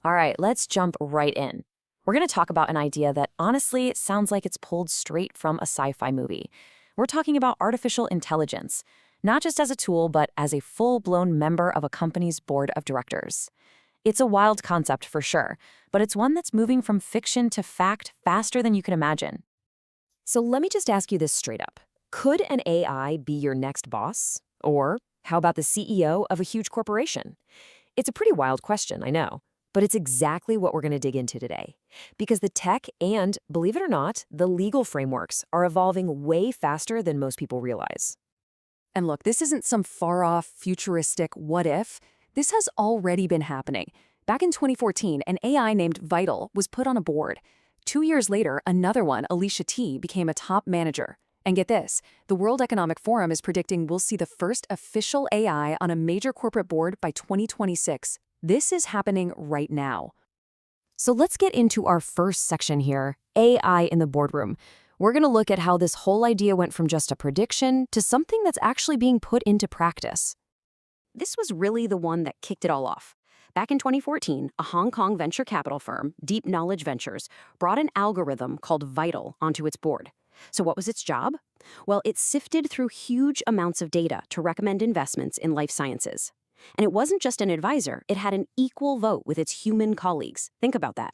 All right, let's jump right in. We're going to talk about an idea that honestly sounds like it's pulled straight from a sci-fi movie. We're talking about artificial intelligence, not just as a tool, but as a full-blown member of a company's board of directors. It's a wild concept for sure, but it's one that's moving from fiction to fact faster than you can imagine. So let me just ask you this straight up. Could an AI be your next boss? Or how about the CEO of a huge corporation? It's a pretty wild question, I know, but it's exactly what we're going to dig into today. Because the tech and, believe it or not, the legal frameworks are evolving way faster than most people realize. And look, this isn't some far-off, futuristic what if. This has already been happening. Back in 2014, an AI named Vital was put on a board. 2 years later, another one, Alicia T, became a top manager. And get this, the World Economic Forum is predicting we'll see the first official AI on a major corporate board by 2026. This is happening right now. So let's get into our first section here, AI in the boardroom. We're going to look at how this whole idea went from just a prediction to something that's actually being put into practice. This was really the one that kicked it all off. Back in 2014, a Hong Kong venture capital firm, Deep Knowledge Ventures, brought an algorithm called Vital onto its board. So what was its job? Well, it sifted through huge amounts of data to recommend investments in life sciences. And it wasn't just an advisor, it had an equal vote with its human colleagues. Think about that.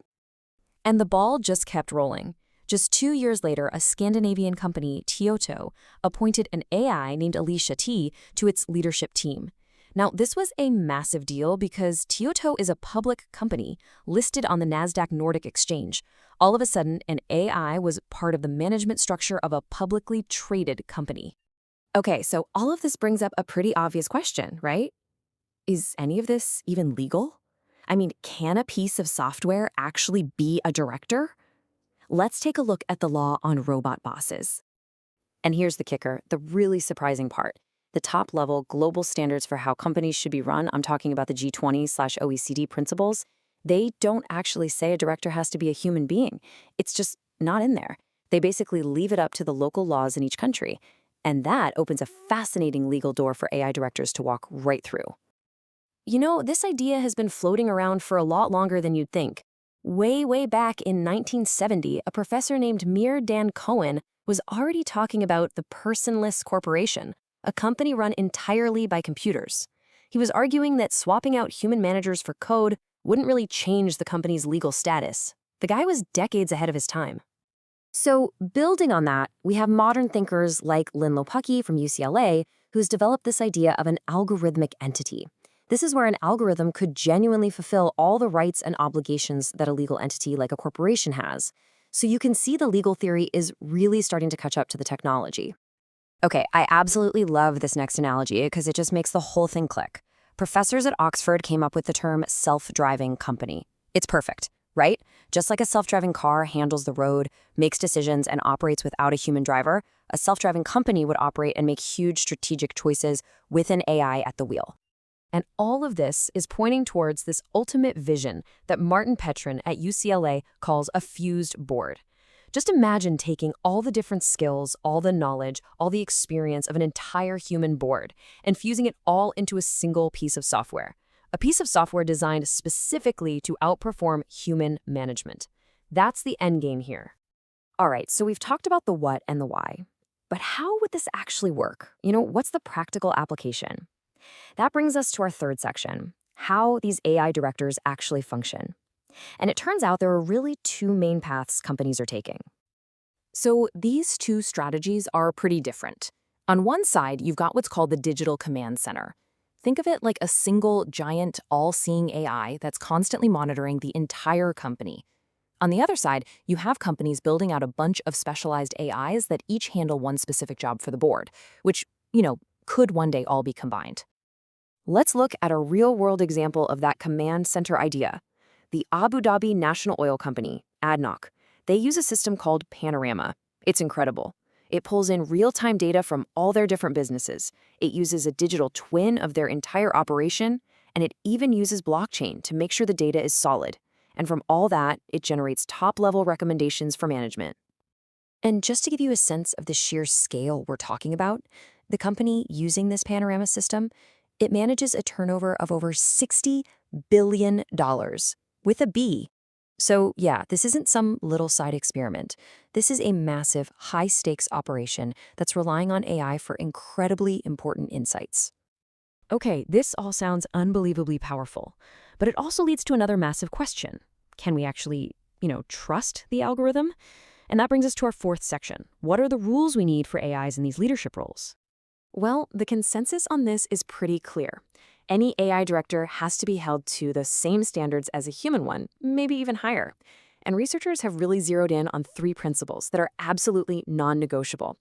And the ball just kept rolling. Just 2 years later, a Scandinavian company, Tioto, appointed an AI named Alicia T to its leadership team. Now, this was a massive deal because Tioto is a public company listed on the Nasdaq Nordic Exchange. All of a sudden, an AI was part of the management structure of a publicly traded company. Okay, so all of this brings up a pretty obvious question, right? Is any of this even legal? I mean, can a piece of software actually be a director? Let's take a look at the law on robot bosses. And here's the kicker, the really surprising part. The top-level global standards for how companies should be run, I'm talking about the G20/OECD principles, they don't actually say a director has to be a human being. It's just not in there. They basically leave it up to the local laws in each country. And that opens a fascinating legal door for AI directors to walk right through. You know, this idea has been floating around for a lot longer than you'd think. Way back in 1970, a professor named Meir Dan Cohen was already talking about the personless corporation, a company run entirely by computers. He was arguing that swapping out human managers for code wouldn't really change the company's legal status. The guy was decades ahead of his time. So, building on that, we have modern thinkers like Lynn Lopucki from UCLA, who's developed this idea of an algorithmic entity. This is where an algorithm could genuinely fulfill all the rights and obligations that a legal entity like a corporation has. So you can see the legal theory is really starting to catch up to the technology. Okay, I absolutely love this next analogy because it just makes the whole thing click. Professors at Oxford came up with the term self-driving company. It's perfect, right? Just like a self-driving car handles the road, makes decisions, and operates without a human driver, a self-driving company would operate and make huge strategic choices with an AI at the wheel. And all of this is pointing towards this ultimate vision that Martin Petrin at UCLA calls a fused board. Just imagine taking all the different skills, all the knowledge, all the experience of an entire human board and fusing it all into a single piece of software. A piece of software designed specifically to outperform human management. That's the end game here. All right, so we've talked about the what and the why. But how would this actually work? You know, what's the practical application? That brings us to our third section, how these AI directors actually function. And it turns out there are really two main paths companies are taking. So these two strategies are pretty different. On one side, you've got what's called the Digital Command Center. Think of it like a single, giant, all-seeing AI that's constantly monitoring the entire company. On the other side, you have companies building out a bunch of specialized AIs that each handle one specific job for the board, which, could one day all be combined. Let's look at a real-world example of that command center idea. The Abu Dhabi National Oil Company, ADNOC, they use a system called Panorama. It's incredible. It pulls in real-time data from all their different businesses. It uses a digital twin of their entire operation, and it even uses blockchain to make sure the data is solid. And from all that, it generates top-level recommendations for management. And just to give you a sense of the sheer scale we're talking about, the company using this Panorama system, it manages a turnover of over $60 billion. with a B. So, yeah, this isn't some little side experiment. This is a massive, high-stakes operation that's relying on AI for incredibly important insights. Okay, this all sounds unbelievably powerful, but it also leads to another massive question. Can we actually, trust the algorithm? And that brings us to our fourth section. What are the rules we need for AIs in these leadership roles? Well, the consensus on this is pretty clear. Any AI director has to be held to the same standards as a human one, maybe even higher. And researchers have really zeroed in on three principles that are absolutely non-negotiable.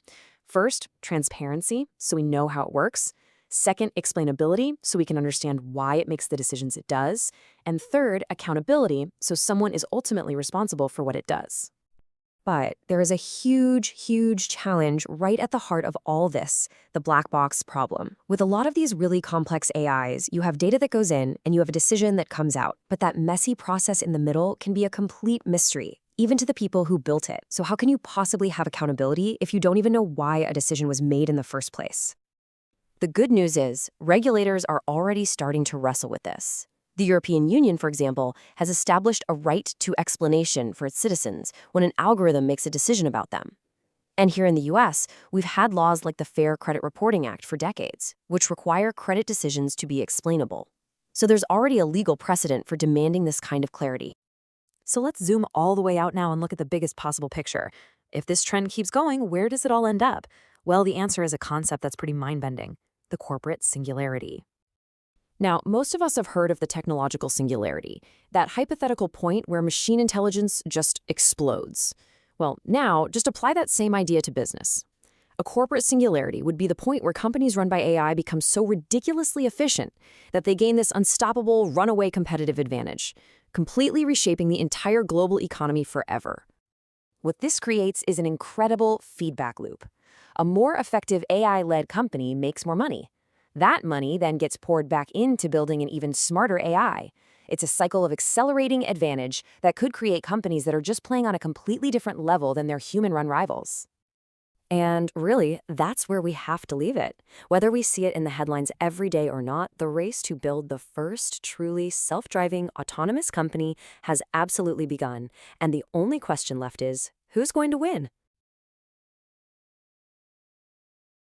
First, transparency, so we know how it works. Second, explainability, so we can understand why it makes the decisions it does. And third, accountability, so someone is ultimately responsible for what it does. But there is a huge, huge challenge right at the heart of all this, the black box problem. With a lot of these really complex AIs, you have data that goes in and you have a decision that comes out. But that messy process in the middle can be a complete mystery, even to the people who built it. So how can you possibly have accountability if you don't even know why a decision was made in the first place? The good news is, regulators are already starting to wrestle with this. The European Union, for example, has established a right to explanation for its citizens when an algorithm makes a decision about them. And here in the US, we've had laws like the Fair Credit Reporting Act for decades, which require credit decisions to be explainable. So there's already a legal precedent for demanding this kind of clarity. So let's zoom all the way out now and look at the biggest possible picture. If this trend keeps going, where does it all end up? Well, the answer is a concept that's pretty mind-bending: the corporate singularity. Now, most of us have heard of the technological singularity, that hypothetical point where machine intelligence just explodes. Well, now, just apply that same idea to business. A corporate singularity would be the point where companies run by AI become so ridiculously efficient that they gain this unstoppable, runaway competitive advantage, completely reshaping the entire global economy forever. What this creates is an incredible feedback loop. A more effective AI-led company makes more money. That money then gets poured back into building an even smarter AI. It's a cycle of accelerating advantage that could create companies that are just playing on a completely different level than their human-run rivals. And really, that's where we have to leave it. Whether we see it in the headlines every day or not, the race to build the first truly self-driving autonomous company has absolutely begun. And the only question left is, who's going to win?